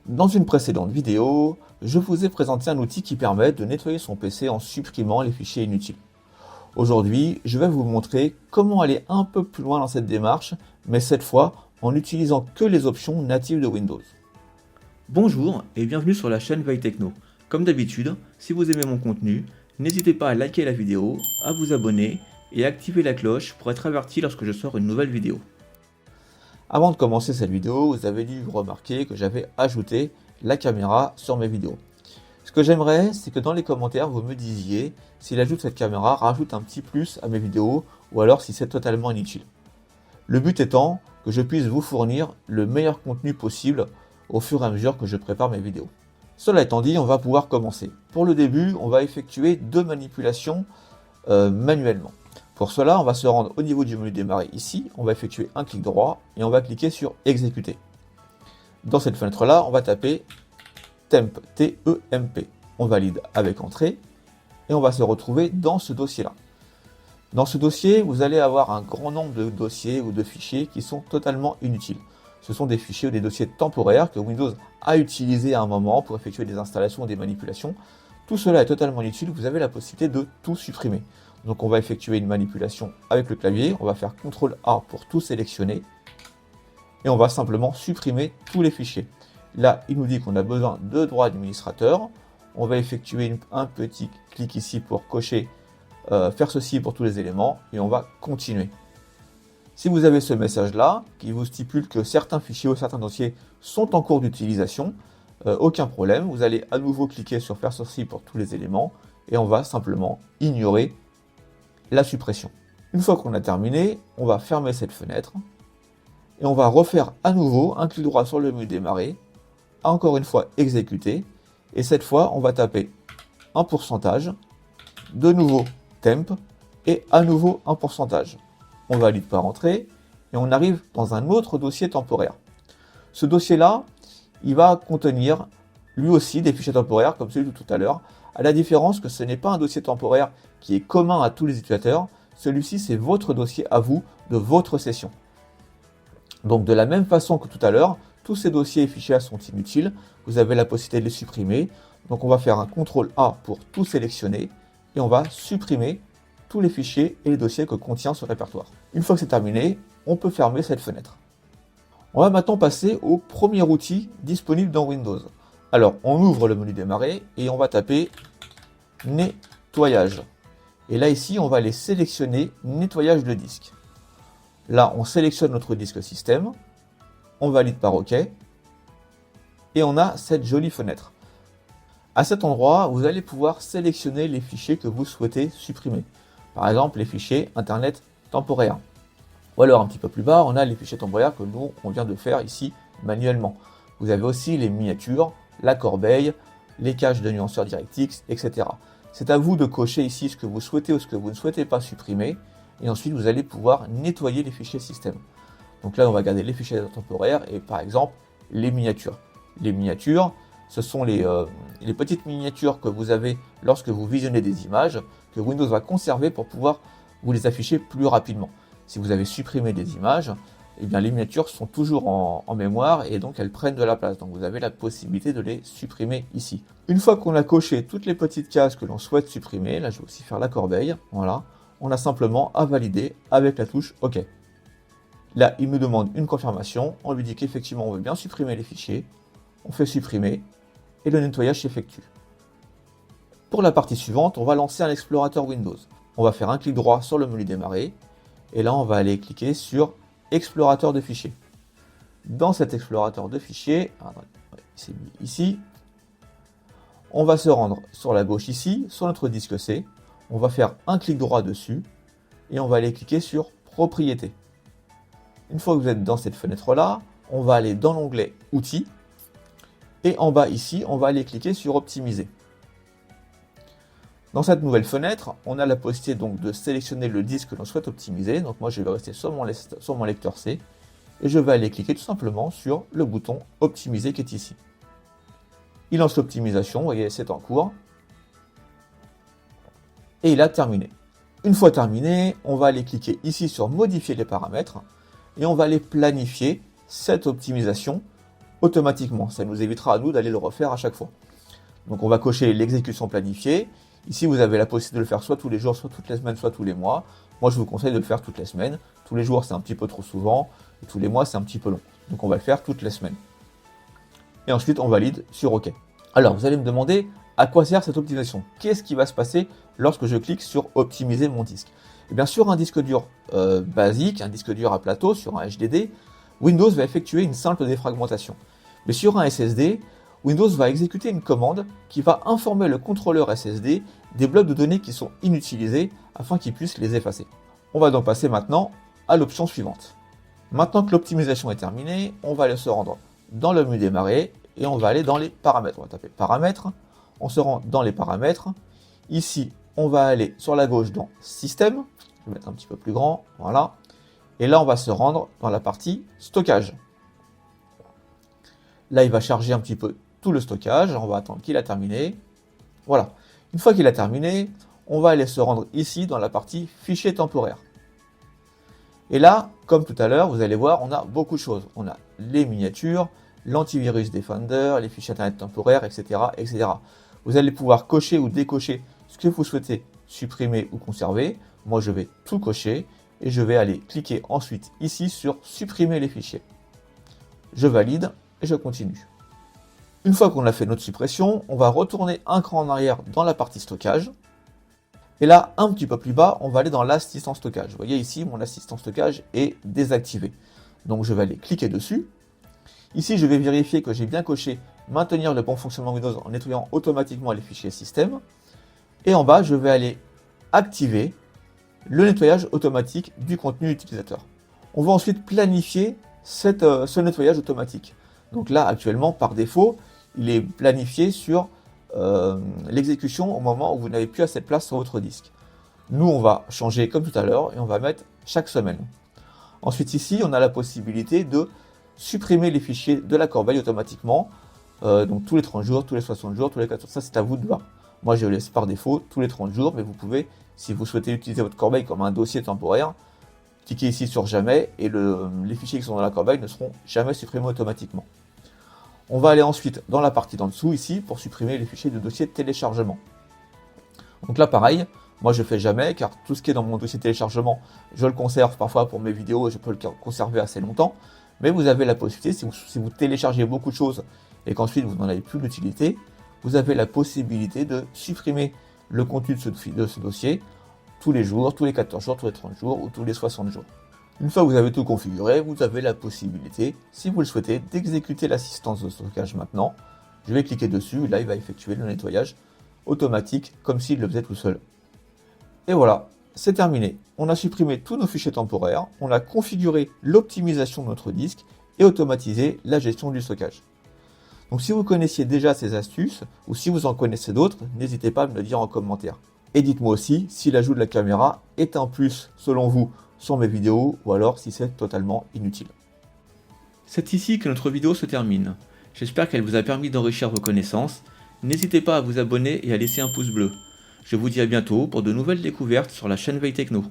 Dans une précédente vidéo, je vous ai présenté un outil qui permet de nettoyer son PC en supprimant les fichiers inutiles. Aujourd'hui, je vais vous montrer comment aller un peu plus loin dans cette démarche, mais cette fois en n'utilisant que les options natives de Windows. Bonjour et bienvenue sur la chaîne Veille Techno. Comme d'habitude, si vous aimez mon contenu, n'hésitez pas à liker la vidéo, à vous abonner et à activer la cloche pour être averti lorsque je sors une nouvelle vidéo. Avant de commencer cette vidéo, vous avez dû remarquer que j'avais ajouté la caméra sur mes vidéos. Ce que j'aimerais, c'est que dans les commentaires, vous me disiez si l'ajout de cette caméra rajoute un petit plus à mes vidéos ou alors si c'est totalement inutile. Le but étant que je puisse vous fournir le meilleur contenu possible au fur et à mesure que je prépare mes vidéos. Cela étant dit, on va pouvoir commencer. Pour le début, on va effectuer deux manipulations manuellement. Pour cela, on va se rendre au niveau du menu démarrer ici, on va effectuer un clic droit et on va cliquer sur exécuter. Dans cette fenêtre-là, on va taper temp, T-E-M-P. On valide avec entrée et on va se retrouver dans ce dossier-là. Dans ce dossier, vous allez avoir un grand nombre de dossiers ou de fichiers qui sont totalement inutiles. Ce sont des fichiers ou des dossiers temporaires que Windows a utilisés à un moment pour effectuer des installations ou des manipulations. Tout cela est totalement inutile, vous avez la possibilité de tout supprimer. Donc on va effectuer une manipulation avec le clavier, on va faire CTRL A pour tout sélectionner et on va simplement supprimer tous les fichiers. Là, il nous dit qu'on a besoin de droits d'administrateur. On va effectuer un petit clic ici pour cocher faire ceci pour tous les éléments et on va continuer. Si vous avez ce message-là qui vous stipule que certains fichiers ou certains dossiers sont en cours d'utilisation, aucun problème, vous allez à nouveau cliquer sur faire ceci pour tous les éléments et on va simplement ignorer la suppression. Une fois qu'on a terminé, on va fermer cette fenêtre et on va refaire à nouveau un clic droit sur le menu démarrer, encore une fois exécuter et cette fois on va taper un pourcentage, de nouveau temp et à nouveau un pourcentage. On valide par entrée et on arrive dans un autre dossier temporaire. Ce dossier-là, il va contenir lui aussi des fichiers temporaires comme celui de tout à l'heure, à la différence que ce n'est pas un dossier temporaire qui est commun à tous les utilisateurs, celui-ci c'est votre dossier à vous de votre session. Donc de la même façon que tout à l'heure, tous ces dossiers et fichiers sont inutiles, vous avez la possibilité de les supprimer. Donc on va faire un CTRL A pour tout sélectionner et on va supprimer tous les fichiers et les dossiers que contient ce répertoire. Une fois que c'est terminé, on peut fermer cette fenêtre. On va maintenant passer au premier outil disponible dans Windows. Alors, on ouvre le menu démarrer et on va taper nettoyage. Et là, ici, on va aller sélectionner nettoyage de disque. Là, on sélectionne notre disque système, on valide par OK et on a cette jolie fenêtre. À cet endroit, vous allez pouvoir sélectionner les fichiers que vous souhaitez supprimer. Par exemple, les fichiers Internet temporaires. Ou alors, un petit peu plus bas, on a les fichiers temporaires que nous, on vient de faire ici manuellement. Vous avez aussi les miniatures, la corbeille, les caches de nuanceurs DirectX, etc. C'est à vous de cocher ici ce que vous souhaitez ou ce que vous ne souhaitez pas supprimer. Et ensuite, vous allez pouvoir nettoyer les fichiers système. Donc là, on va garder les fichiers temporaires et par exemple, les miniatures. Les miniatures, ce sont les petites miniatures que vous avez lorsque vous visionnez des images, que Windows va conserver pour pouvoir vous les afficher plus rapidement. Si vous avez supprimé des images, eh bien les miniatures sont toujours en mémoire et donc elles prennent de la place. Donc vous avez la possibilité de les supprimer ici. Une fois qu'on a coché toutes les petites cases que l'on souhaite supprimer, là je vais aussi faire la corbeille, voilà, on a simplement à valider avec la touche OK. Là, il me demande une confirmation, on lui dit qu'effectivement on veut bien supprimer les fichiers, on fait supprimer et le nettoyage s'effectue. Pour la partie suivante, on va lancer un explorateur Windows. On va faire un clic droit sur le menu démarrer et là on va aller cliquer sur explorateur de fichiers. Dans cet explorateur de fichiers, c'est ici, on va se rendre sur la gauche ici, sur notre disque C, on va faire un clic droit dessus et on va aller cliquer sur propriétés. Une fois que vous êtes dans cette fenêtre-là, on va aller dans l'onglet outils et en bas ici, on va aller cliquer sur optimiser. Dans cette nouvelle fenêtre, on a la possibilité donc de sélectionner le disque que l'on souhaite optimiser. Donc moi, je vais rester sur mon lecteur C et je vais aller cliquer tout simplement sur le bouton optimiser qui est ici. Il lance l'optimisation, vous voyez, c'est en cours. Et il a terminé. Une fois terminé, on va aller cliquer ici sur modifier les paramètres et on va aller planifier cette optimisation automatiquement. Ça nous évitera à nous d'aller le refaire à chaque fois. Donc on va cocher l'exécution planifiée. Ici, vous avez la possibilité de le faire soit tous les jours, soit toutes les semaines, soit tous les mois. Moi, je vous conseille de le faire toutes les semaines. Tous les jours, c'est un petit peu trop souvent. Et tous les mois, c'est un petit peu long. Donc on va le faire toutes les semaines. Et ensuite, on valide sur OK. Alors, vous allez me demander à quoi sert cette optimisation. Qu'est-ce qui va se passer lorsque je clique sur optimiser mon disque? Et bien sûr, un disque dur basique, un disque dur à plateau sur un HDD, Windows va effectuer une simple défragmentation. Mais sur un SSD, Windows va exécuter une commande qui va informer le contrôleur SSD des blocs de données qui sont inutilisés afin qu'il puisse les effacer. On va donc passer maintenant à l'option suivante. Maintenant que l'optimisation est terminée, on va aller se rendre dans le menu démarrer et on va aller dans les paramètres. On va taper paramètres, on se rend dans les paramètres. Ici, on va aller sur la gauche dans système, je vais mettre un petit peu plus grand, voilà. Et là, on va se rendre dans la partie stockage. Là, il va charger un petit peu tout le stockage. On va attendre qu'il a terminé. Voilà. Une fois qu'il a terminé, on va aller se rendre ici dans la partie fichier temporaire. Et là, comme tout à l'heure, vous allez voir, on a beaucoup de choses. On a les miniatures, l'antivirus Defender, les fichiers internet temporaires, etc., etc. Vous allez pouvoir cocher ou décocher ce que vous souhaitez supprimer ou conserver. Moi, je vais tout cocher et je vais aller cliquer ensuite ici sur supprimer les fichiers. Je valide et je continue. Une fois qu'on a fait notre suppression, on va retourner un cran en arrière dans la partie stockage. Et là, un petit peu plus bas, on va aller dans l'assistant stockage. Vous voyez ici, mon assistant stockage est désactivé. Donc je vais aller cliquer dessus. Ici, je vais vérifier que j'ai bien coché maintenir le bon fonctionnement Windows en nettoyant automatiquement les fichiers système. Et en bas, je vais aller activer le nettoyage automatique du contenu utilisateur. On va ensuite planifier ce nettoyage automatique. Donc là, actuellement, par défaut, il est planifié sur l'exécution au moment où vous n'avez plus assez de place sur votre disque. Nous, on va changer comme tout à l'heure et on va mettre chaque semaine. Ensuite, ici, on a la possibilité de supprimer les fichiers de la corbeille automatiquement. Donc tous les 30 jours, tous les 60 jours, tous les 14 jours, ça c'est à vous de voir. Moi, je laisse par défaut tous les 30 jours, mais vous pouvez, si vous souhaitez utiliser votre corbeille comme un dossier temporaire, cliquez ici sur jamais et les fichiers qui sont dans la corbeille ne seront jamais supprimés automatiquement. On va aller ensuite dans la partie d'en dessous ici pour supprimer les fichiers de dossier de téléchargement. Donc là pareil, moi je fais jamais car tout ce qui est dans mon dossier de téléchargement, je le conserve parfois pour mes vidéos et je peux le conserver assez longtemps. Mais vous avez la possibilité, si vous téléchargez beaucoup de choses et qu'ensuite vous n'en avez plus l'utilité, vous avez la possibilité de supprimer le contenu de ce dossier tous les jours, tous les 14 jours, tous les 30 jours ou tous les 60 jours. Une fois que vous avez tout configuré, vous avez la possibilité, si vous le souhaitez, d'exécuter l'assistance de stockage maintenant. Je vais cliquer dessus, là il va effectuer le nettoyage automatique comme s'il le faisait tout seul. Et voilà, c'est terminé. On a supprimé tous nos fichiers temporaires, on a configuré l'optimisation de notre disque et automatisé la gestion du stockage. Donc si vous connaissiez déjà ces astuces, ou si vous en connaissez d'autres, n'hésitez pas à me le dire en commentaire. Et dites-moi aussi si l'ajout de la caméra est un plus selon vous sur mes vidéos, ou alors si c'est totalement inutile. C'est ici que notre vidéo se termine. J'espère qu'elle vous a permis d'enrichir vos connaissances. N'hésitez pas à vous abonner et à laisser un pouce bleu. Je vous dis à bientôt pour de nouvelles découvertes sur la chaîne Veille Techno.